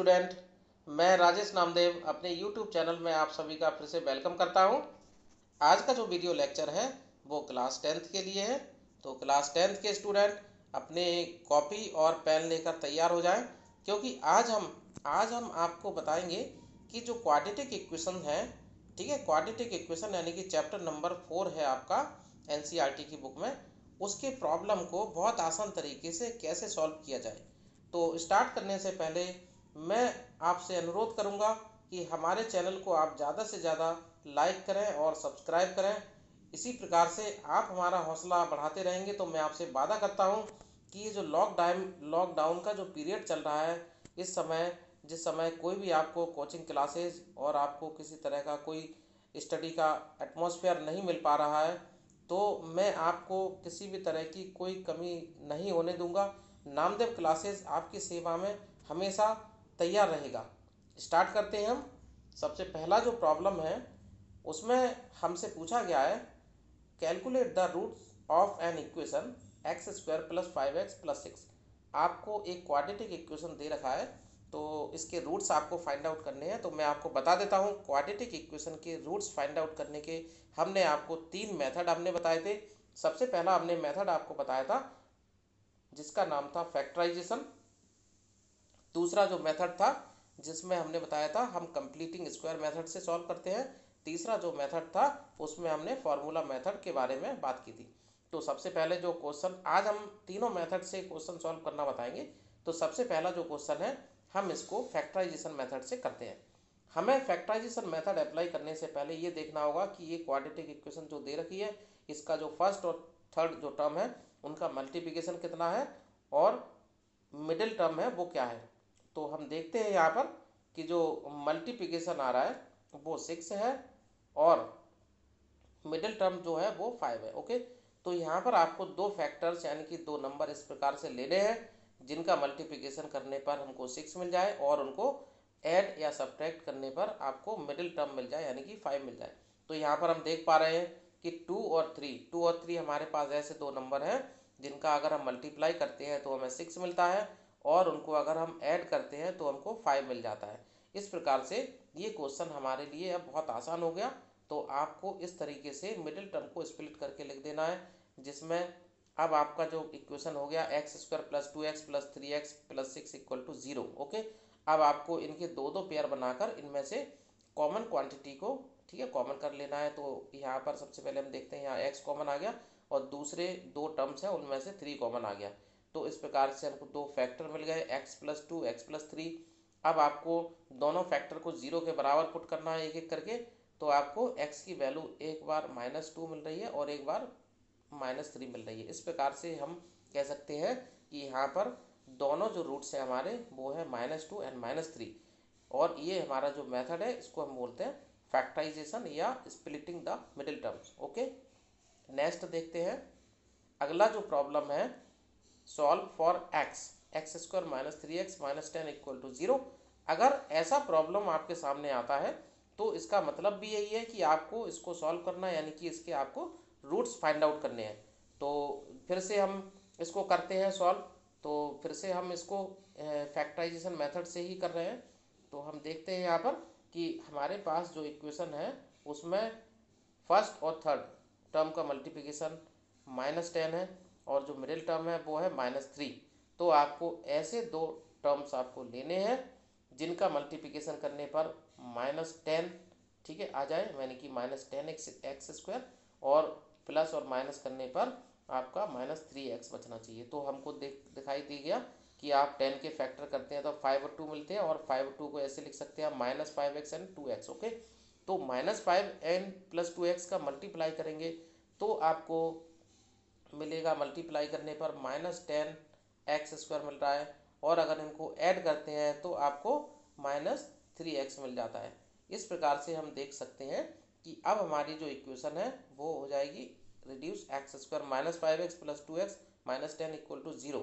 Student, मैं राजेश नामदेव अपने YouTube channel में आप सभी का फिर से वेलकम करता हूं। आज का जो वीडियो लेक्चर है वो क्लास 10th के लिए है। तो क्लास 10th के स्टूडेंट अपने कॉपी और पेन लेकर तैयार हो जाएं, क्योंकि आज हम आपको बताएंगे कि जो क्वाड्रेटिक इक्वेशन है, ठीक है, क्वाड्रेटिक इक्वेशन यानी कि चैप्टर नंबर 4 है आपका एनसीईआरटी की बुक में, उसके प्रॉब्लम को बहुत आसान तरीके से कैसे सॉल्व किया जाए। तो स्टार्ट करने से पहले मैं आपसे अनुरोध करूंगा कि हमारे चैनल को आप ज़्यादा से ज़्यादा लाइक करें और सब्सक्राइब करें। इसी प्रकार से आप हमारा हौसला बढ़ाते रहेंगे तो मैं आपसे वादा करता हूं कि ये जो लॉकडाउन का जो पीरियड चल रहा है, इस समय जिस समय कोई भी आपको कोचिंग क्लासेस और आपको किसी तरह का कोई स्टडी का एटमॉस्फेयर नहीं मिल पा रहा है, तो मैं आपको किसी भी तरह की कोई कमी नहीं होने दूंगा। नामदेव क्लासेस आपकी सेवा में हमेशा तैयार रहेगा। स्टार्ट करते हैं हम। सबसे पहला जो प्रॉब्लम है उसमें हमसे पूछा गया है, calculate the roots of an equation X square plus 5x plus 6। आपको एक क्वाड्रेटिक इक्वेशन दे रखा है, तो इसके रूट्स आपको फाइंड आउट करने हैं। तो मैं आपको बता देता हूँ, क्वाड्रेटिक इक्वेशन के रूट्स फाइंड आउट करने के हमने आपको 3 मेथड हमने बताए थे। सबसे पहला हमने मेथड आपको बताया था जिसका नाम था फैक्टराइजेशन। दूसरा जो मेथड था जिसमें हमने बताया था हम कंप्लीटिंग स्क्वायर मेथड से सॉल्व करते हैं। तीसरा जो मेथड था उसमें हमने फॉर्मूला मेथड के बारे में बात की थी। तो सबसे पहले जो क्वेश्चन, आज हम तीनों मेथड से क्वेश्चन सॉल्व करना बताएंगे। तो सबसे पहला जो क्वेश्चन है हम इसको फैक्टराइजेशन मेथड से करते हैं। हमें फैक्टराइजेशन मेथड अप्लाई करने से पहले ये देखना होगा कि ये क्वाड्रेटिक इक्वेशन जो दे रखी है, इसका जो फर्स्ट और थर्ड जो टर्म है उनका मल्टीप्लिकेशन कितना है और मिडिल टर्म है वो क्या है। तो हम देखते हैं यहाँ पर कि जो मल्टीप्लिकेशन आ रहा है वो 6 है और मिडिल टर्म जो है वो 5 है। ओके, तो यहाँ पर आपको दो फैक्टर्स यानी कि दो नंबर इस प्रकार से लेने हैं जिनका मल्टीप्लिकेशन करने पर हमको 6 मिल जाए और उनको ऐड या सब्ट्रैक्ट करने पर आपको मिडिल टर्म मिल जाए यानी कि 5 मिल जाए। तो यहाँ पर हम देख पा रहे हैं कि 2 और 3 हमारे पास ऐसे दो नंबर हैं जिनका अगर हम मल्टीप्लाई करते हैं तो हमें 6 मिलता है और उनको अगर हम ऐड करते हैं तो हमको 5 मिल जाता है। इस प्रकार से ये क्वेश्चन हमारे लिए अब बहुत आसान हो गया। तो आपको इस तरीके से मिडिल टर्म को स्प्लिट करके लिख देना है, जिसमें अब आपका जो इक्वेशन हो गया X square plus 2x plus 3x plus 6 equal to 0। Okay, अब आपको इनके दो दो पेयर बनाकर इनमें से कॉमन क्वांटिटी को, ठीक है, कॉमन कर लेना है। तो यहाँ पर सबसे पहले हम देखते हैं, यहाँ x कॉमन आ गया और दूसरे दो टर्म्स हैं उनमें से 3 कॉमन आ गया। तो इस प्रकार से हमको दो फैक्टर मिल गए, x प्लस 2 x प्लस 3। अब आपको दोनों फैक्टर को 0 के बराबर पुट करना है एक एक करके। तो आपको x की वैल्यू एक बार -2 मिल रही है और एक बार -3 मिल रही है। इस प्रकार से हम कह सकते हैं कि यहाँ पर दोनों जो रूट्स हैं हमारे वो है -2 एंड -3 और ये हमारा जो मेथड है इसको हम बोलते हैं फैक्टराइजेशन या splitting the middle terms. Okay, next देखते हैं। अगला जो प्रॉब्लम है, solve for X square minus 3x minus 10 equal to 0। अगर ऐसा प्रॉब्लम आपके सामने आता है तो इसका मतलब भी यही है कि आपको इसको सॉल्व करना है, यानी कि इसके आपको रूट्स फाइंड आउट करने हैं। तो फिर से हम इसको करते हैं सॉल्व। तो फिर से हम इसको फैक्टराइजेशन मेथड से ही कर रहे हैं। तो हम देखते हैं यहाँ पर कि हमारे पास जो इक्वेशन है उसमें फर्स्ट और थर्ड टर्म का मल्टीप्लिकेशन -10 है और जो मिडिल टर्म है वो है -3। तो आपको ऐसे दो टर्म्स आपको लेने हैं जिनका मल्टीप्लिकेशन करने पर -10, ठीक है, आ जाए, यानी कि -10x स्क्वायर और प्लस और माइनस करने पर आपका -3x बचना चाहिए। तो हमको दिखाई दे गया कि आप 10 के फैक्टर करते हैं तो 5 और 2 मिलते हैं और 5 और 2 को ऐसे लिख सकते हैं -5x एंड 2x। ओके, तो -5 एंड प्लस 2x का मल्टीप्लाई करेंगे तो आपको मिलेगा, मल्टीप्लाई करने पर -10x स्क्वायर मिल रहा है और अगर इनको ऐड करते हैं तो आपको -3x मिल जाता है। इस प्रकार से हम देख सकते हैं कि अब हमारी जो इक्वेशन है वो हो जाएगी reduce X square -5x plus 2x minus 10 equal to 0।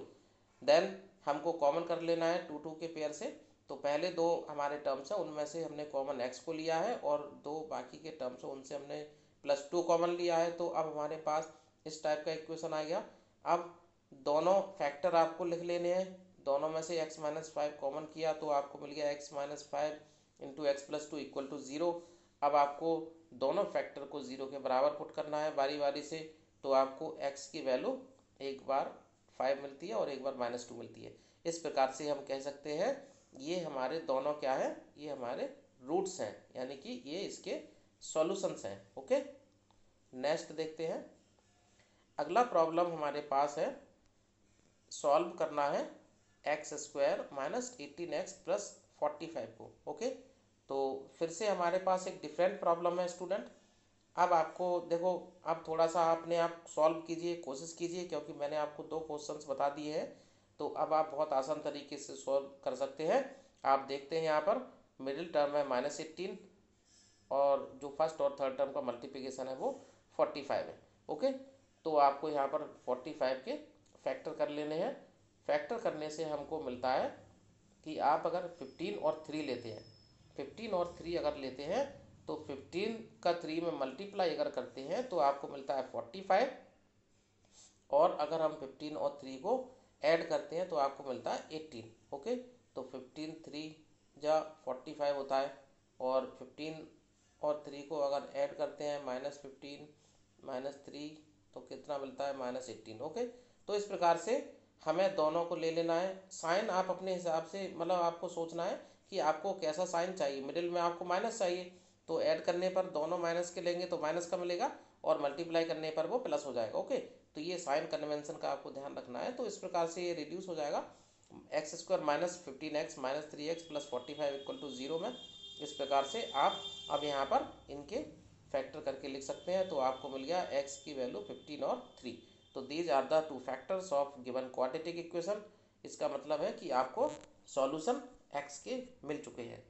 Then हमको कॉमन कर लेना है 2 के पेयर से। तो पहले दो हमारे टर्म्स हैं उनमें से हमने कॉमन x को लिया है और दो बाकी के टर्म्स हैं उनसे हमने +2 कॉमन लिया है। तो अब हमारे पास इस टाइप का इक्वेशन आ गया। अब दोनों फैक्टर आपको लिख लेने हैं, दोनों में से x माइनस 5 कॉमन किया तो आपको मिल गया x minus 5 into X plus 2 equal to 0। अब आपको दोनों फैक्टर को 0 के बराबर पुट करना है बारी बारी से, तो आपको x की वैल्यू एक बार 5 मिलती है और एक बार -2 मिलती है। इस प्रकार से हम कह सकते हैं ये हमारे दोनों क्या है, ये हमारे रूट्स हैं, यानी कि ये इसके सॉल्यूशंस हैं। ओके, नेक्स्ट देखते हैं। अगला प्रॉब्लम हमारे पास है, सॉल्व करना है x square minus 18x plus 45 को। ओके, तो फिर से हमारे पास एक डिफरेंट प्रॉब्लम है स्टूडेंट। अब आपको देखो, अब थोड़ा सा अपने आप सॉल्व कीजिए, कोशिश कीजिए, क्योंकि मैंने आपको 2 क्वेश्चंस बता दिए हैं, तो अब आप बहुत आसान तरीके से सॉल्व कर सकते हैं। आप देखते हैं यहाँ पर मिडिल टर्म है -18 और जो फर्स्ट और थर्ड टर्म का मल्टीप्लिकेशन है वो 45 है। ओके, तो आपको यहाँ पर 45 के फैक्टर कर लेने हैं। फैक्टर करने से हमको मिलता है कि आप अगर 15 और 3 लेते हैं, 15 और 3 अगर लेते हैं तो 15 का 3 में मल्टीप्लाई अगर करते हैं तो आपको मिलता है 45, और अगर हम 15 और 3 को ऐड करते हैं तो आपको मिलता है 18। ओके, तो 15 3 जा 45 होता है, और 15 और 3 को अगर ऐड करते हैं -15 -3 तो कितना मिलता है -18। ओके, तो इस प्रकार से हमें दोनों को ले लेना है। साइन आप अपने हिसाब से, मतलब आपको सोचना है कि आपको कैसा साइन चाहिए। मिडिल में आपको माइनस चाहिए, तो ऐड करने पर दोनों माइनस के लेंगे तो माइनस का मिलेगा, और मल्टीप्लाई करने पर वो प्लस हो जाएगा। ओके, तो ये साइन कन्वेंशन का आपको ध्यान रखना है। तो इस प्रकार से ये रिड्यूस हो जाएगा, X square minus 15x minus 3x plus 45 equal to 0 में। इस प्रकार से आप अब यहाँ पर इनके फैक्टर करके लिख सकते हैं, तो आपको मिल गया x की वैल्यू 15 और 3। तो these are the 2 factors of given quadratic equation. इसका मतलब है कि आपको सॉल्यूशन x के मिल चुके हैं।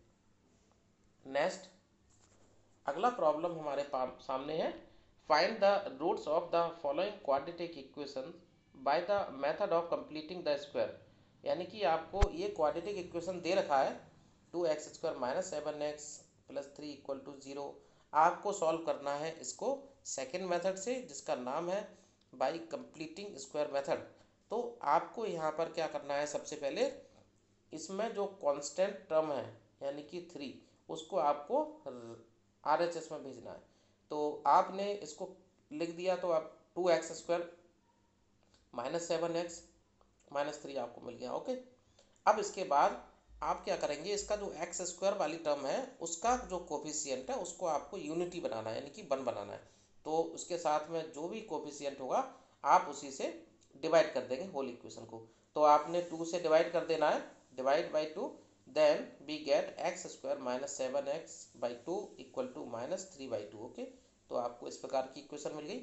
नेक्स्ट, अगला प्रॉब्लम हमारे सामने है, find the roots of the following quadratic equation by the method of completing the square. यानी कि आपको ये क्वाड्रेटिक इक्वेशन दे रखा है 2x square minus 7x plus 3 equal to 0। आपको सॉल्व करना है इसको सेकेंड मेथड से, जिसका नाम है बाय कंप्लीटिंग स्क्वायर मेथड। तो आपको यहाँ पर क्या करना है, सबसे पहले इसमें जो कांस्टेंट टर्म है यानी कि 3, उसको आपको RHS में भेजना है। तो आपने इसको लिख दिया, तो आप 2x square minus 7x minus 3 आपको मिल गया। ओके, अब इसके बाद आप क्या करेंगे, इसका जो एक्स स्क्वायर वाली टर्म है उसका जो कोफिशिएंट है उसको आपको यूनिटी बनाना है, यानी कि 1 बनाना है। तो उसके साथ में जो भी कोफिशिएंट होगा आप उसी से डिवाइड कर देंगे होल इक्वेशन को। तो आपने 2 से डिवाइड कर देना है, divide by 2, then we get X square minus 7x by 2 equal to -3/2। Okay, तो आपको इस प्रकार की इक्वेशन मिल गई।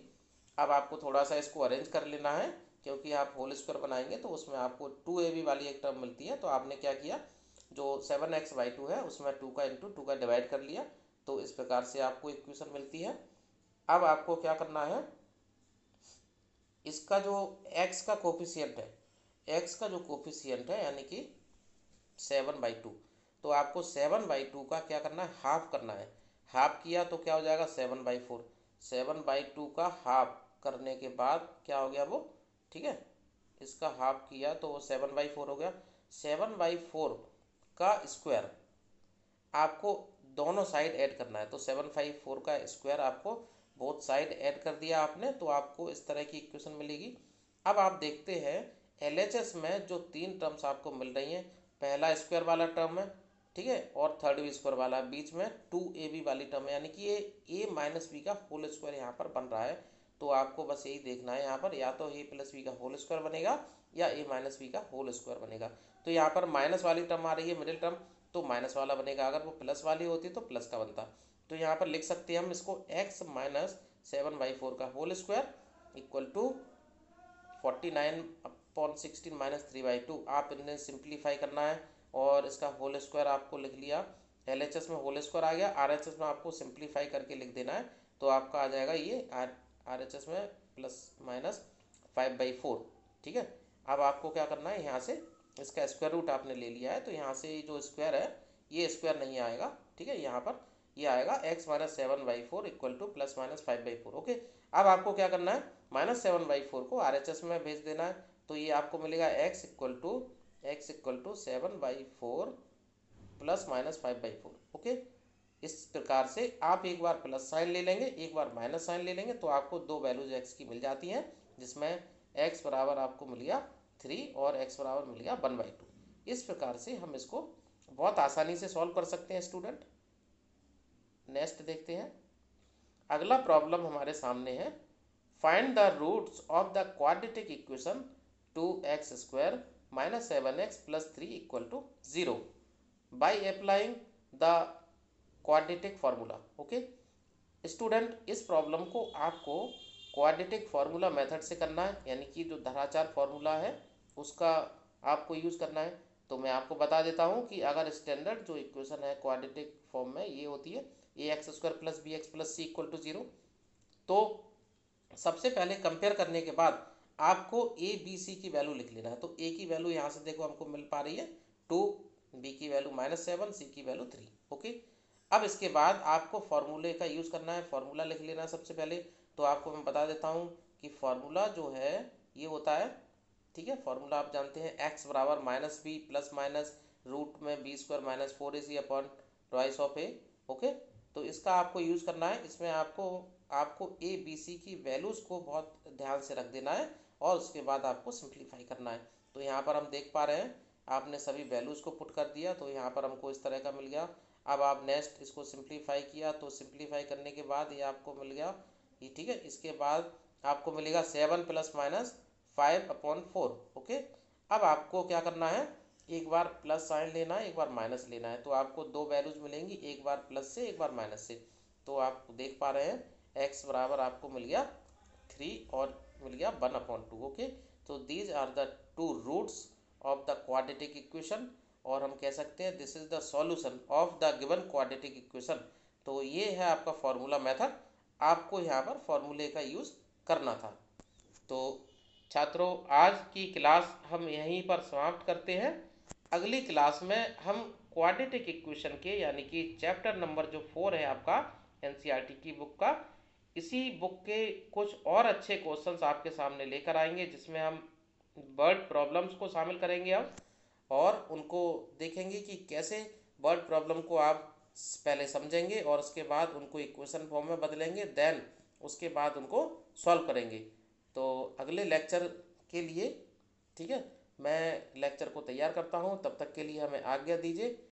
अब आपको थोड़ा सा इसको अरेंज कर लेना है, क्योंकि आप होल स्क्वायर बनाएंगे तो उसमें आपको 2ab वाली एक टर्म मिलती है। तो आपने क्या किया, जो 7x/2 है उसमें 2 का इंटू 2 का डिवाइड कर लिया, तो इस प्रकार से आपको इक्वेशन मिलती है। अब आपको क्या करना है, इसका जो x का कोफिशिएंट है, x का जो कोफिशिएंट है यानी कि 7/2, तो आपको 7/2 का क्या करना है, हाफ करना है। हाफ किया तो क्या हो जाएगा 7/4। 7/2 का हाफ करने के बाद क्या हो गया वो, ठीक है, इसका हाफ किया तो वो 7/4 हो गया। 7/4 का स्क्वायर आपको दोनों साइड ऐड करना है, तो 7/4 का स्क्वायर आपको बोथ साइड ऐड कर दिया आपने, तो आपको इस तरह की इक्वेशन मिलेगी। अब आप देखते हैं LHS में जो 3 टर्म्स आपको मिल रही हैं, पहला स्क्वायर वाला टर्म है, ठीक है, और थर्ड भी स्क्वायर वाला, बीच में 2ab वाली टर्म है, यानी कि ये a माइनस बी का होल स्क्वायर यहाँ पर बन रहा है। तो आपको बस यही देखना है, यहाँ पर या तो a प्लस बी का होल स्क्वायर बनेगा या a माइनस बी का होल स्क्वायर बनेगा। तो यहाँ पर माइनस वाली टर्म आ रही है मिडिल टर्म, तो माइनस वाला बनेगा, अगर वो प्लस वाली होती तो प्लस का बनता। तो यहाँ पर लिख सकते हैं हम इसको x माइनस 7/4 का whole square equal to 49/16 minus 3/2। आप इन्हें सिंप्लीफाई करना है और इसका होल स्क्वायर आपको लिख लिया। LHS में होल स्क्वायर आ गया, RHS में आपको सिंप्लीफाई करके लिख देना है, तो आपका आ जाएगा ये RHS में प्लस माइनस 5/4। ठीक है, अब आपको क्या करना है, यहाँ से इसका स्क्वायर रूट आपने ले लिया है, तो यहाँ से जो स्क्वायर है ये स्क्वायर नहीं आएगा, ठीक है, यहाँ पर ये आएगा x minus 7/4 equal two plus minus 5/4। Okay, अब आपको क्या करना है, -7/4 को RHS में भेज देना है, तो ये आपको मिलेगा x equal to x equal to 7/4 plus minus 5/4। Okay, इस प्रकार से आप एक बार प्लस साइन ले लेंगे, एक बार माइनस साइन ले लेंगे, तो आपको दो वैल्यूज x की मिल जाती हैं, जिसमें x बराबर आपको मिल गया 3 और x बराबर मिल गया 1/2। इस प्रकार से हम इसको बहुत आसानी से सॉल्व कर सकते हैं स्टूडेंट। नेक्स्ट देखते हैं। अगला प्रॉब्लम हमारे सामने है, find the roots of the quadratic equation 2x² minus 7x plus 3 equal to 0 by applying the quadratic formula. Okay student, इस प्रॉब्लम को आपको क्वाड्रेटिक फार्मूला मेथड से करना है, यानी कि जो धराचार फार्मूला है उसका आपको यूज़ करना है। तो मैं आपको बता देता हूँ कि अगर स्टैंडर्ड जो इक्वेशन है क्वाड्रेटिक फॉर्म में ये होती है ax² plus bx plus c equal to 0। तो सबसे पहले कंपेयर करने के बाद आपको a b c की वैल्यू लिख लेना है। तो a की वैल्यू यहाँ से देखो हमको मिल पा रही है 2, b की वैल्यू -7, c की वैल्यू 3। ओके, अब इसके बाद आपको फार्मूले का यूज़ करना है, फार्मूला लिख लेना है सबसे पहले। तो आपको मैं बता देता हूँ कि फार्मूला जो है ये होता है, ठीक है, फार्मूला आप जानते हैं, x बराबर -b प्लस माइनस रूट में b² minus 4ac upon twice of a। Okay, तो इसका आपको यूज़ करना है। इसमें आपको a b c की वैल्यूज़ को बहुत ध्यान से रख देना है और उसके बाद आपको सिंप्लीफाई करना है। तो यहाँ पर हम देख पा रहे हैं आपने सभी वैल्यूज़ को पुट कर दिया, तो यहाँ पर हमको इस तरह का मिल गया। अब आप नेक्स्ट इसको सिंप्लीफाई किया, तो सिंप्लीफाई करने के बाद ये आपको मिल गया ये, ठीक है। इसके बाद आपको मिलेगा 7 प्लस माइनस 5/4। ओके, अब आपको क्या करना है, एक बार प्लस साइन लेना है, एक बार माइनस लेना है। तो आपको दो वैल्यूज मिलेंगी, एक बार प्लस से एक बार माइनस से। तो आप देख पा रहे हैं x बराबर आपको मिल गया 3 और मिल गया 1/2। ओके, तो these are the two roots of the quadratic equation, और हम कह सकते हैं this is the solution of the given quadratic equation. तो ये है आपका फॉर्मूला मेथड, आपको यहाँ पर फॉर्मूले का यूज़ करना था। तो छात्रों, आज की क्लास हम यहीं पर समाप्त करते हैं। अगली क्लास में हम क्वाड्रेटिक इक्वेशन के, यानी कि चैप्टर नंबर जो 4 है आपका एनसीईआरटी की बुक का, इसी बुक के कुछ और अच्छे क्वेश्चंस आपके सामने लेकर आएंगे, जिसमें हम वर्ड प्रॉब्लम्स को शामिल करेंगे अब, और उनको देखेंगे कि कैसे वर्ड प्रॉब्लम को आप पहले समझेंगे और उसके बाद उनको इक्वेशन फॉर्म में बदलेंगे, देन उसके बाद उनको सॉल्व करेंगे। तो अगले लेक्चर के लिए, ठीक है, मैं लेक्चर को तैयार करता हूँ, तब तक के लिए हमें आज्ञा दीजिए।